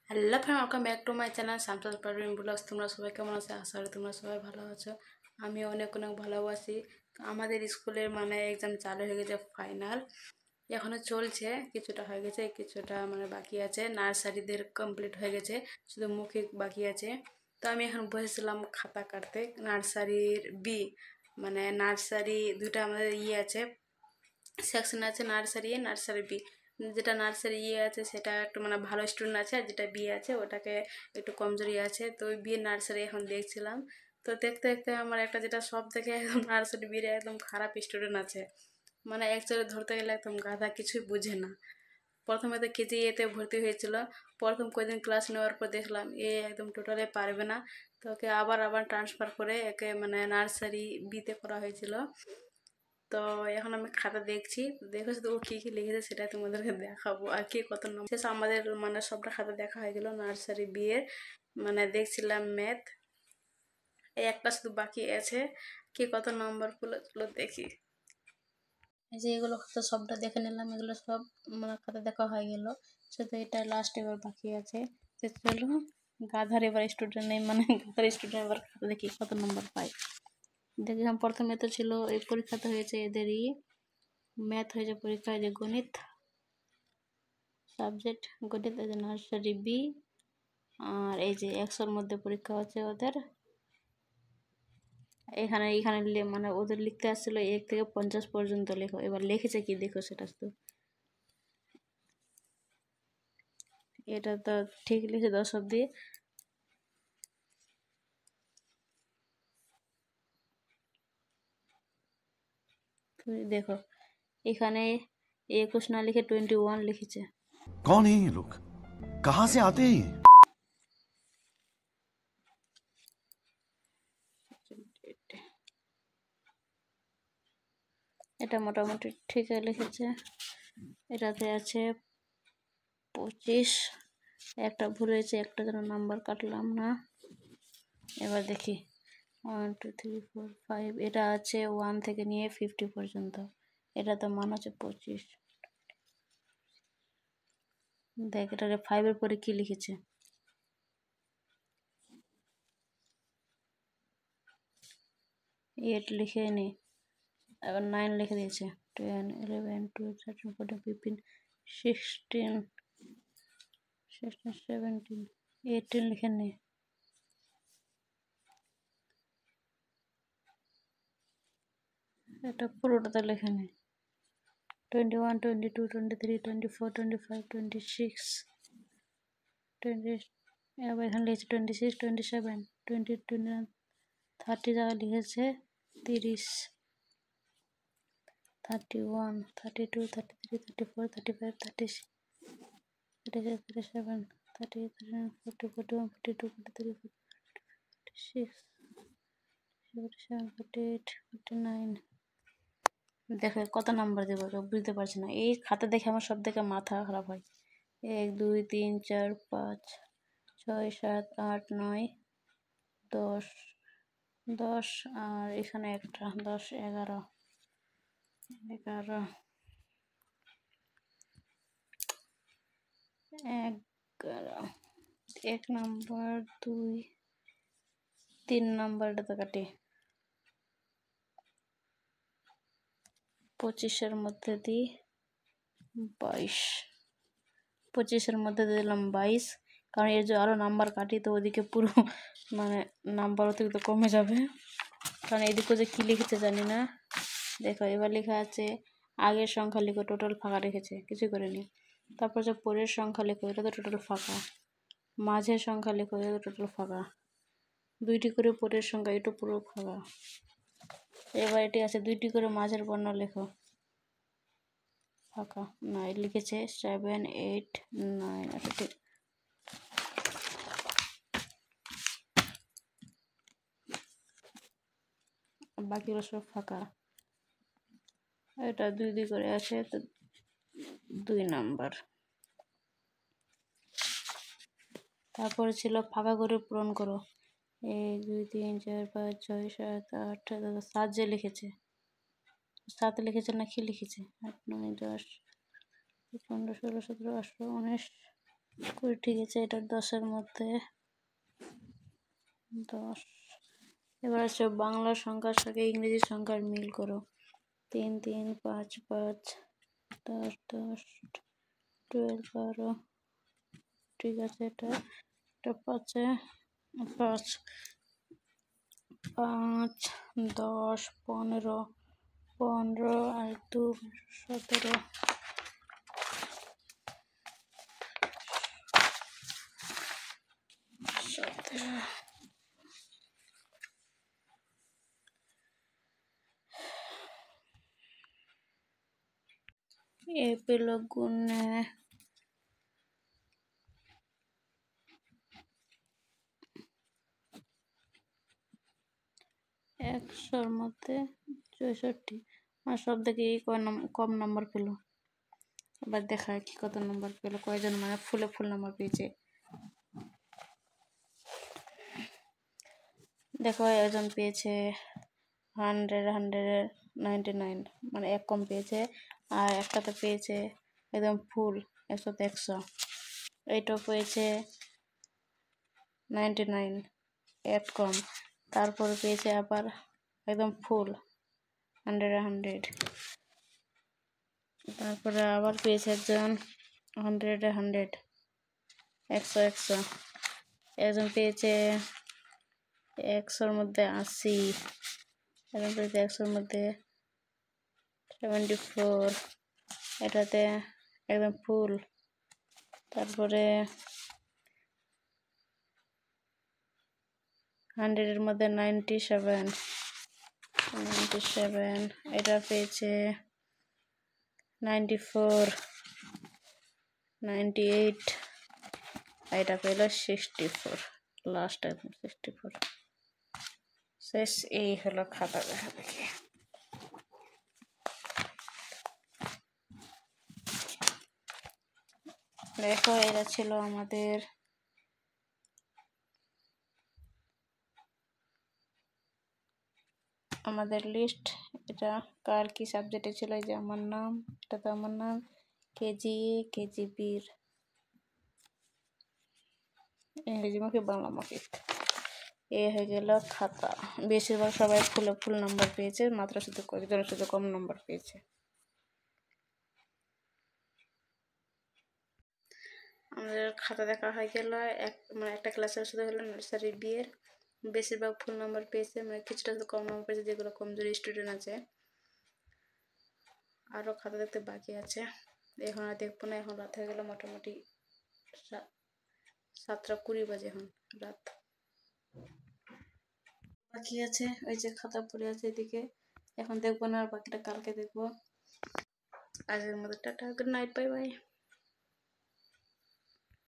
Hello friend, welcome back to my channel Shamshad Parveen blogs. তোমরা সবাই কেমন আছো? আশা করি তোমরা সবাই ভালো আছো। আমি অনেক অনেক ভালোবাসি। আমাদের স্কুলের এক্সাম চালু হয়ে গেছে, ফাইনাল এখনো চলছে। কিছুটা হয়ে গেছে, কিছুটা বাকি আছে। নার্সারিদের কমপ্লিট হয়ে গেছে, শুধু মৌখিক বাকি আছে। তো আমি এখন বসেছিলাম খাতা কাটতে। নার্সারির বি নার্সারি দুটা আমাদের আছে, সেকশন আছে, নার্সারি এ নার্সারি বি। যেটা নার্সারি আছে সেটা একটু ভালো স্টুডেন্ট আছে, আর যেটা বি আছে ওটাকে একটু কমজোরি আছে। তো ওই বি নার্সারি এখন দেখছিলাম। তো দেখতে দেখতে আমার একটা, যেটা সব থেকে একদম নার্সারি বির একদম খারাপ স্টুডেন্ট আছে। অ্যাকচুয়ালি ধরতে গেলে একদম গাধা, কিছুই বুঝে না। প্রথমে তো কেজি এতে ভর্তি হয়েছিল। প্রথম কয়েকদিন ক্লাস নেওয়ার পর দেখলাম এ একদম টোটালি পারবে না। তো ওকে আবার আবার ট্রান্সফার করে একে নার্সারি বিতে করা হয়েছিল। তো এখন আমি খাতা দেখছি, দেখো শুধু ও কী কী লিখেছে সেটা তোমাদেরকে দেখাবো, আর কি কত নম্বর শেষ। আমাদের সবটা খাতা দেখা হয়ে গেল নার্সারি বিয়ের। দেখছিলাম ম্যাথ, এই একটা শুধু বাকি আছে। কি কত নম্বর গুলো চলো দেখি। এই যে এগুলো খাতা সবটা দেখে নিলাম, এগুলো সব খাতা দেখা হয়ে গেল, শুধু এটা লাস্ট এবার বাকি আছে। তো চলো, গাধার এবার স্টুডেন্ট নেই, গাধার স্টুডেন্ট এবার খাতা দেখি কত নম্বর পাই। দেখলাম প্রথমে তো ছিল, এই পরীক্ষাতে হয়েছে এদেরই ম্যাথ হয়েছে, পরীক্ষা হয়েছে গণিত সাবজেক্ট, গণিত এই যে নার্সারি বি। আর এই যে 100-র মধ্যে পরীক্ষা হচ্ছে ওদের। এখানে এখানে ওদের লিখতে আসছিল 1 থেকে 50 পর্যন্ত লেখো। এবার লিখেছে কি দেখো সেটা শুধু। এটা তো ঠিক লিখে 10 অব্দি। দেখো এখানে 21 না লিখে 21 লিখেছে। कौन है ये लोग? कहां से आते हैं? এটা মোটামুটি ঠিক লিখেছে। এটাতে আছে 25, একটা ভুল হয়েছে, একটা যেন নাম্বার কাটলাম না। এবার দেখি 1 2 3 4 5, এটা আছে 1 থেকে নিয়ে 50 পর্যন্ত। এটা তো মান হচ্ছে 25। দেখ এটারে 5-এর পরে কি লিখেছে। এইট লিখে নি, এবার 9 লিখে দিয়েছে। 10 11 12 13 14 15 16 17 18 লিখে নি। এটা পুরোটাতে লেখে নি। 21 22 23 24 25 26 20, এবার এখানে লিখেছে 26 27 20 29 30 জায়গায় লিখেছে 30 31 32 33 34 35 36 37 38 39 40 41 42 43 46 47 48 49। দেখো কত নাম্বার দেবো বুঝতে পারছি না। এই খাতা দেখে আমার সব থেকে মাথা খারাপ হয়। 1 2 3 4 5 6 7 8 9 10 10, আর এখানে একটা 10 11 11 11 1 নাম্বার 2 3 নাম্বারটা কাটি। 25-এর মধ্যে দিই 22, 25-এর মধ্যে দিলাম 22, কারণ এর যে আরও নাম্বার কাটি তো ওদিকে পুরো নাম্বার অতিরিক্ত কমে যাবে। কারণ এদিকে যে কী লিখেছে জানি না। দেখো এবার লেখা আছে আগের সংখ্যা লিখো, টোটাল ফাঁকা রেখেছে, কিছু করেনি। তারপর যে পরের সংখ্যা লেখো, এটা তো টোটাল ফাঁকা। মাঝের সংখ্যা লেখো, এটা তো টোটাল ফাঁকা। 2টি করে পরের সংখ্যা, এটা পুরো ফাঁকা। এবার এটি আছে 2টি করে মাঝের বর্ণ লেখো, ফাঁকা। না লিখেছে 7 8 9, আচ্ছা ঠিক। বাকিগুলো সব ফাঁকা। এটা 2 2 করে আছে, তো 2 নাম্বার। তারপরে ছিল ফাঁকা করে পূরণ করো। 1 2 3 4 5 6 7 8 7 যে লিখেছে, 7 লিখেছে না কি লিখেছে, 8 9 10 15 16 17 18 19 কুড়ি ঠিক আছে, এটা 10-এর মধ্যে 10। এবার আছে বাংলা সংখ্যার সাথে ইংরেজি সংখ্যার মিল করো। 3 3 5 5 10 10 12 12। ঠিক আছে, এটা 5 5 5 10 15 15 আর 2 17 17। এ পেল গুণে 100-র মধ্যে 64। আর সব থেকে কম নাম্বার পেল। এবার দেখায় কি কত নাম্বার পেল, কয়জন মানে ফুল নাম্বার পেয়েছে। দেখো একজন পেয়েছে 100 মানে 1 কম পেয়েছে, আর একটাতে পেয়েছে একদম ফুল 100-তে 100। এইটাও পেয়েছে 99, 1 কম। তারপর পেয়েছে আবার একদম ফুল 100। তারপরে আবার পেয়েছে একজন 100 100 একজন পেয়েছে 100-র মধ্যে 80, একজন পেয়েছে 100-র মধ্যে 74। এটাতে একদম ফুল। তারপরে 100-এর মধ্যে 97, এটা পেয়েছে 94, 98, এটা পেল 64, লাস্ট একদম 64। শেষ। এই হলো খাতা দেখা দেখি। দেখো এটা ছিল আমাদের লিস্ট। এটা কার কি সাবজেক্টে ছিল, এই যে আমার নাম, এটা তো আমার নাম, কেজি কেজি বির ইংরেজি মুখে বাংলা মুখে। এ হয়ে গেল খাতা। বেশিরভাগ সবাই ফুল নাম্বার পেয়েছে, মাত্র শুধু কয়েকজনের শুধু কম নাম্বার পেয়েছে। আমাদের খাতা দেখা হয়ে গেল। একটা ক্লাসের শুধু হলো নার্সারি বিয়ের। বেশিরভাগ ফুল নাম্বার পেয়েছে, মানে কিছুটা শুধু কম নাম্বার পেয়েছে যেগুলো কমজোরি স্টুডেন্ট আছে। আরও খাতা দেখতে বাকি আছে, এখন আর দেখবো না। এখন রাত হয়ে গেল মোটামুটি 7:20 বাজে এখন রাত। বাকি আছে ওই যে খাতা পড়ে আছে এদিকে, এখন দেখবো না, আর বাকিটা কালকে দেখবো। আজকের মতো tata, good night, bye bye.